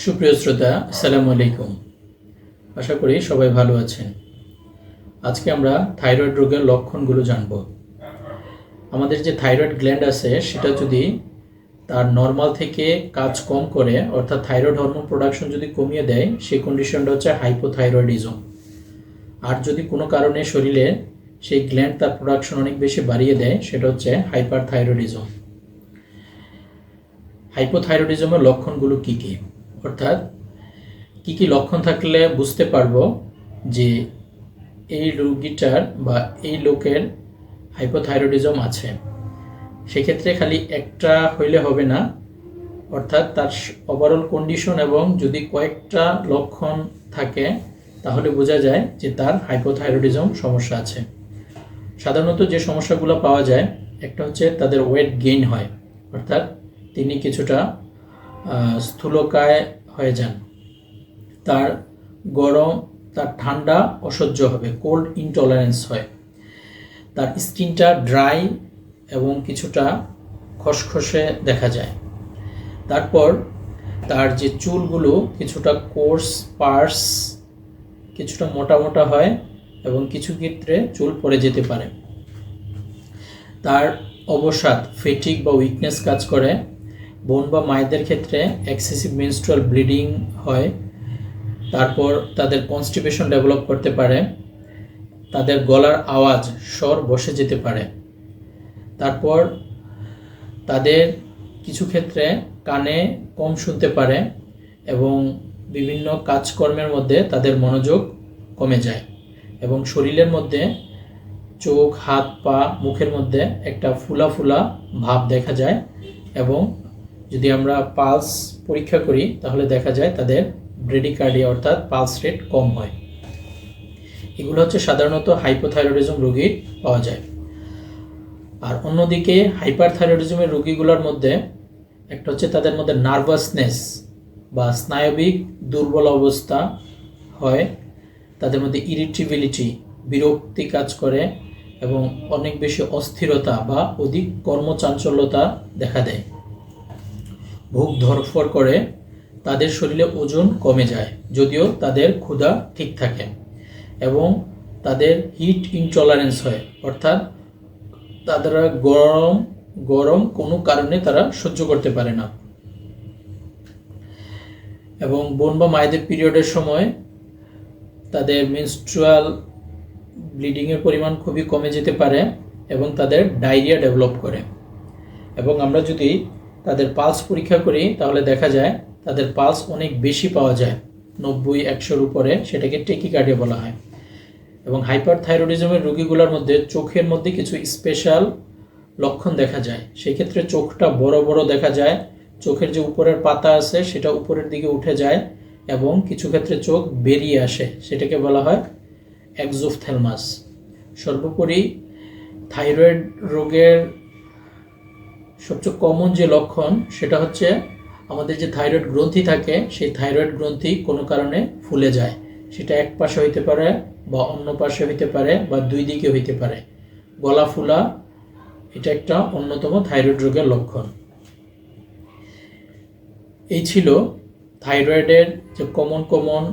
সুপ্রিয় শ্রোতা, আসসালামু আলাইকুম। আশা করি সবাই ভালো আছেন। আজকে আমরা থাইরয়েড রোগের লক্ষণগুলো জানব। আমাদের যে থাইরয়েড গ্ল্যান্ড আছে সেটা যদি তার নর্মাল থেকে কাজ কম করে, অর্থাৎ থাইরয়েড হরমোন প্রোডাকশন যদি কমিয়ে দেয়, সেই কন্ডিশনটা হচ্ছে হাইপোথাইরয়েডিজম। আর যদি কোনো কারণে শরীরে সেই গ্ল্যান্ড তার প্রোডাকশন অনেক বেশি বাড়িয়ে দেয়, সেটা হচ্ছে হাইপারথাইরয়েডিজম। হাইপোথাইরয়েডিজমের লক্ষণগুলো কী কী, অর্থাৎ কী কী লক্ষণ থাকলে বুঝতে পারবো যে এই রোগীটার বা এই লোকের হাইপোথাইরয়েডিজম আছে। সেক্ষেত্রে খালি একটা হইলে হবে না, অর্থাৎ তার ওভারঅল কন্ডিশন এবং যদি কয়েকটা লক্ষণ থাকে তাহলে বোঝা যায় যে তার হাইপোথাইরয়েডিজম সমস্যা আছে। সাধারণত যে সমস্যাগুলো পাওয়া যায়, একটা হচ্ছে তাদের ওয়েট গেইন হয়, অর্থাৎ তিনি কিছুটা স্থূলকায় হয়ে যান। তার গরম, তার ঠান্ডা অসহ্য হবে, কোল্ড ইনটলারেন্স হয়। তার স্কিনটা ড্রাই এবং কিছুটা খসখসে দেখা যায়। তারপর তার যে চুলগুলো কিছুটা কোর্স, পার্স, কিছুটা মোটা মোটা হয় এবং কিছু ক্ষেত্রে চুল পড়ে যেতে পারে। তার অবসাদ, ফেটিক বা উইকনেস কাজ করে। বোন বা মায়েদের ক্ষেত্রে এক্সেসিভ মেনস্ট্রুয়াল ব্লিডিং হয়। তারপর তাদের কনস্টিপেশন ডেভেলপ করতে পারে। তাদের গলার আওয়াজ, স্বর বসে যেতে পারে। তারপর তাদের কিছু ক্ষেত্রে কানে কম শুনতে পারে এবং বিভিন্ন কাজকর্মের মধ্যে তাদের মনোযোগ কমে যায় এবং শরীরের মধ্যে চোখ, হাত, পা, মুখের মধ্যে একটা ফুলা ফুলা ভাব দেখা যায় এবং যদি আমরা পালস পরীক্ষা করি তাহলে দেখা যায় তাদের ব্রেডিকার্ডিয়া অর্থাৎ পালস রেট কম হয়। এগুলো হচ্ছে সাধারণত হাইপোথাইরয়েডিজম রোগীর পাওয়া যায়। আর অন্যদিকে হাইপারথাইরয়েডিজমের রোগীগুলোর মধ্যে একটা হচ্ছে তাদের মধ্যে নার্ভাসনেস বা স্নায়বিক দুর্বল অবস্থা হয়। তাদের মধ্যে ইরিটেবিলিটি, বিরক্তি কাজ করে এবং অনেক বেশি অস্থিরতা বা অধিক কর্মচাঞ্চল্যতা দেখা দেয়। ভুক ধরফর করে, তাদের শরীরে ওজন কমে যায় যদিও তাদের ক্ষুধা ঠিক থাকে এবং তাদের হিট ইনটলারেন্স হয়, অর্থাৎ তারা গরম কোনো কারণে তারা সহ্য করতে পারে না। এবং বোন বা মায়েদের পিরিয়ডের সময় তাদের মেনস্ট্রুয়াল ব্লিডিংয়ের পরিমাণ খুবই কমে যেতে পারে এবং তাদের ডায়রিয়া ডেভেলপ করে। এবং আমরা যদি তাদের পালস পরীক্ষা করি তাহলে দেখা যায় তাদের পালস অনেক বেশি পাওয়া যায়, 90-100-র উপরে, সেটাকে টেকিকার্ডিয়া বলা হয়। এবং হাইপারথাইরয়েডিজমের রোগীগুলোর মধ্যে চোখের মধ্যে কিছু স্পেশাল লক্ষণ দেখা যায়। সেই ক্ষেত্রে চোখটা বড় বড় দেখা যায়, চোখের যে উপরের পাতা আছে সেটা উপরের দিকে উঠে যায় এবং কিছু ক্ষেত্রে চোখ বেরিয়ে আসে, সেটাকে বলা হয় এক্সোফথ্যালমাস। সর্বোপরি থাইরয়েড রোগের সবচেয়ে কমন যে লক্ষণ সেটা হচ্ছে আমাদের যে থাইরয়েড গ্রন্থি থাকে সেই থাইরয়েড গ্রন্থি কোনো কারণে ফুলে যায়। সেটা এক পাশে হইতে পারে বা অন্য পাশে হইতে পারে বা দুই দিকে হইতে পারে। গলা ফুলা এটা একটা অন্যতম থাইরয়েড রোগের লক্ষণ। এই ছিল থাইরয়েডের যে কমন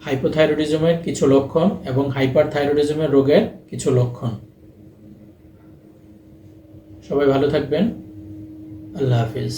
হাইপোথাইরয়েডিজমের কিছু লক্ষণ এবং হাইপারথাইরয়েডিজমের রোগের কিছু লক্ষণ। সবাই ভালো থাকবেন। আল্লাহ হাফিজ।